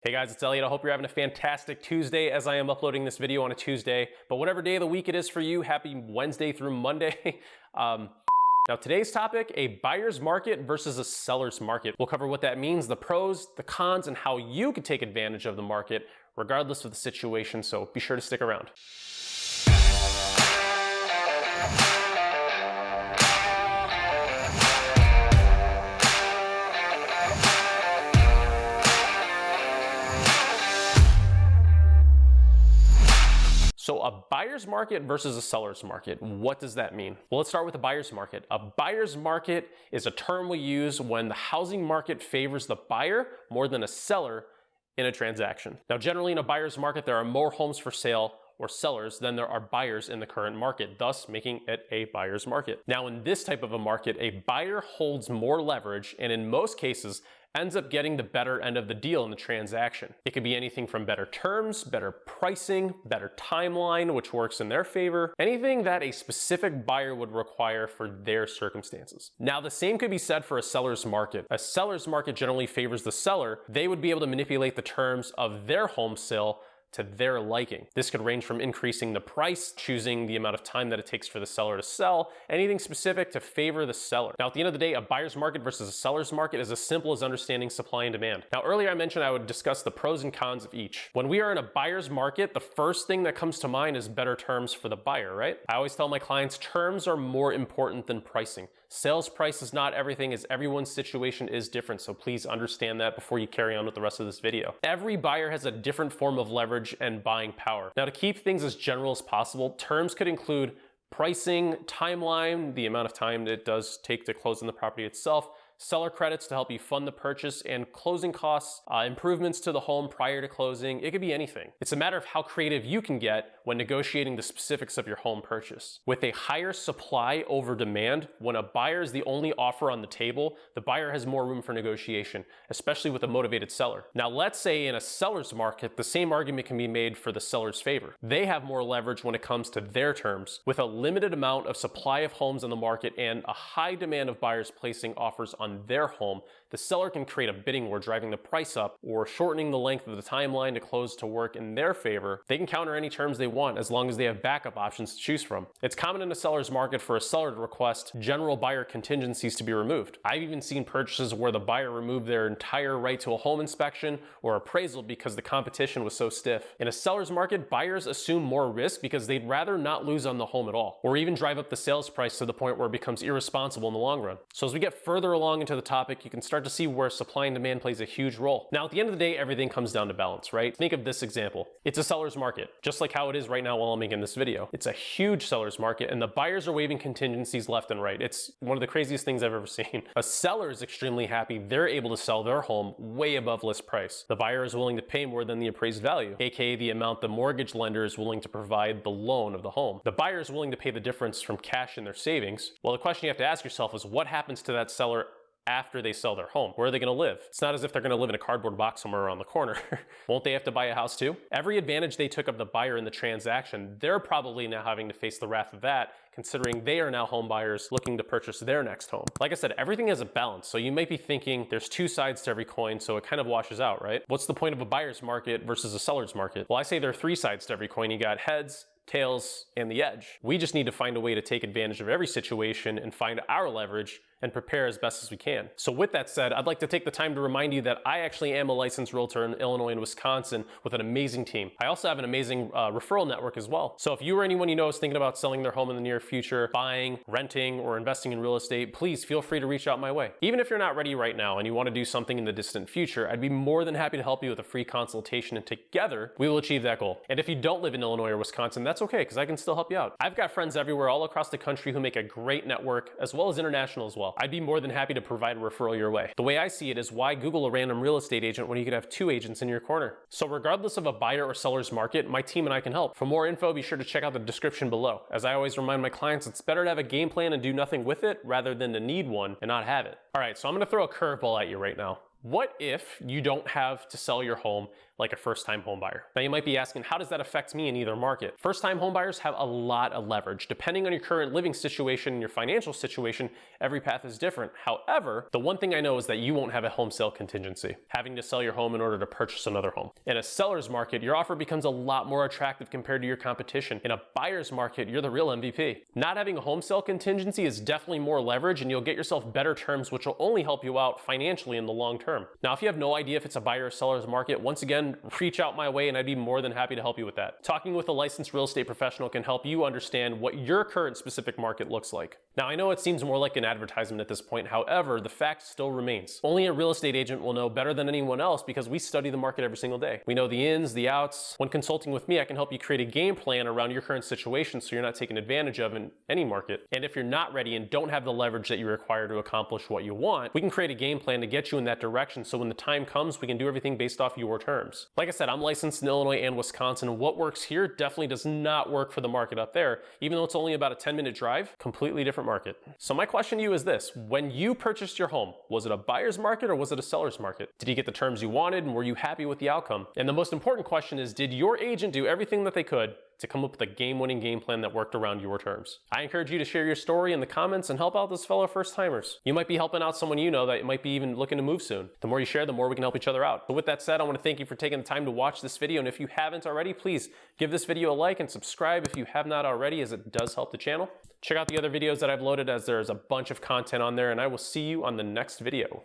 Hey guys, it's Elliot. I hope you're having a fantastic Tuesday as I am uploading this video on a Tuesday. But whatever day of the week it is for you, happy Wednesday through Monday. Now today's topic, a buyer's market versus a seller's market. We'll cover what that means, the pros, the cons, and how you can take advantage of the market regardless of the situation. So be sure to stick around. So a buyer's market versus a seller's market, what does that mean? Well, let's start with the buyer's market. A buyer's market is a term we use when the housing market favors the buyer more than a seller in a transaction. Now, generally in a buyer's market, there are more homes for sale or sellers than there are buyers in the current market, thus making it a buyer's market. Now, in this type of a market, a buyer holds more leverage and in most cases ends up getting the better end of the deal in the transaction. It could be anything from better terms, better pricing, better timeline, which works in their favor, anything that a specific buyer would require for their circumstances. Now, the same could be said for a seller's market. A seller's market generally favors the seller. They would be able to manipulate the terms of their home sale to their liking. This could range from increasing the price, choosing the amount of time that it takes for the seller to sell, anything specific to favor the seller. Now, at the end of the day, a buyer's market versus a seller's market is as simple as understanding supply and demand. Now, earlier I mentioned I would discuss the pros and cons of each. When we are in a buyer's market, the first thing that comes to mind is better terms for the buyer, right? I always tell my clients terms are more important than pricing. Sales price is not everything, as everyone's situation is different, so please understand that before you carry on with the rest of this video. Every buyer has a different form of leverage and buying power. Now, to keep things as general as possible, terms could include pricing, timeline, the amount of time that it does take to close on the property itself, seller credits to help you fund the purchase, and closing costs, improvements to the home prior to closing. It could be anything. It's a matter of how creative you can get when negotiating the specifics of your home purchase. With a higher supply over demand, when a buyer is the only offer on the table, the buyer has more room for negotiation, especially with a motivated seller. Now, let's say in a seller's market, the same argument can be made for the seller's favor. They have more leverage when it comes to their terms. With a limited amount of supply of homes on the market and a high demand of buyers placing offers on their home, the seller can create a bidding war driving the price up or shortening the length of the timeline to close to work in their favor. They can counter any terms they want as long as they have backup options to choose from. It's common in a seller's market for a seller to request general buyer contingencies to be removed. I've even seen purchases where the buyer removed their entire right to a home inspection or appraisal because the competition was so stiff. In a seller's market, buyers assume more risk because they'd rather not lose on the home at all, or even drive up the sales price to the point where it becomes irresponsible in the long run. So as we get further along into the topic, you can start to see where supply and demand plays a huge role. Now, at the end of the day, everything comes down to balance, right? Think of this example. It's a seller's market, just like how it is right now while I'm making this video. It's a huge seller's market, and the buyers are waiving contingencies left and right. It's one of the craziest things I've ever seen. A seller is extremely happy they're able to sell their home way above list price. The buyer is willing to pay more than the appraised value, aka the amount the mortgage lender is willing to provide the loan of the home. The buyer is willing to pay the difference from cash in their savings. Well, the question you have to ask yourself is what happens to that seller after they sell their home? Where are they going to live? It's not as if they're going to live in a cardboard box somewhere around the corner. Won't they have to buy a house too? Every advantage they took of the buyer in the transaction, they're probably now having to face the wrath of that, considering they are now home buyers looking to purchase their next home. Like I said, everything has a balance, so you might be thinking there's two sides to every coin, so it kind of washes out, right? What's the point of a buyer's market versus a seller's market? Well, I say there are three sides to every coin. You got heads, tails, and the edge. We just need to find a way to take advantage of every situation and find our leverage and prepare as best as we can. So with that said, I'd like to take the time to remind you that I actually am a licensed realtor in Illinois and Wisconsin with an amazing team. I also have an amazing referral network as well. So if you or anyone you know is thinking about selling their home in the near future, buying, renting, or investing in real estate, please feel free to reach out my way. Even if you're not ready right now and you want to do something in the distant future, I'd be more than happy to help you with a free consultation, and together we will achieve that goal. And if you don't live in Illinois or Wisconsin, that's okay, because I can still help you out. I've got friends everywhere all across the country who make a great network, as well as international as well. I'd be more than happy to provide a referral your way. The way I see it is, why Google a random real estate agent when you could have two agents in your corner? So regardless of a buyer or seller's market, my team and I can help. For more info, be sure to check out the description below. As I always remind my clients, it's better to have a game plan and do nothing with it rather than to need one and not have it. All right, so I'm gonna throw a curveball at you right now. What if you don't have to sell your home like a first-time home buyer? Now you might be asking, how does that affect me in either market? First-time home buyers have a lot of leverage. Depending on your current living situation and your financial situation, every path is different. However, the one thing I know is that you won't have a home sale contingency, having to sell your home in order to purchase another home. In a seller's market, your offer becomes a lot more attractive compared to your competition. In a buyer's market, you're the real MVP. Not having a home sale contingency is definitely more leverage, and you'll get yourself better terms, which will only help you out financially in the long term. Now, if you have no idea if it's a buyer or seller's market, once again, reach out my way and I'd be more than happy to help you with that. Talking with a licensed real estate professional can help you understand what your current specific market looks like. Now, I know it seems more like an advertisement at this point. However, the fact still remains. Only a real estate agent will know better than anyone else because we study the market every single day. We know the ins, the outs. When consulting with me, I can help you create a game plan around your current situation so you're not taken advantage of in any market. And if you're not ready and don't have the leverage that you require to accomplish what you want, we can create a game plan to get you in that direction so when the time comes, we can do everything based off your terms. Like I said, I'm licensed in Illinois and Wisconsin. What works here definitely does not work for the market up there, even though it's only about a 10-minute drive, completely different market. So my question to you is this: when you purchased your home, was it a buyer's market or was it a seller's market? Did you get the terms you wanted and were you happy with the outcome? And the most important question is, did your agent do everything that they could to come up with a game-winning game plan that worked around your terms? I encourage you to share your story in the comments and help out those fellow first-timers. You might be helping out someone you know that might be even looking to move soon. The more you share, the more we can help each other out. But with that said, I want to thank you for taking the time to watch this video, and if you haven't already, please give this video a like and subscribe if you have not already, as it does help the channel. Check out the other videos that I've loaded, as there's a bunch of content on there, and I will see you on the next video.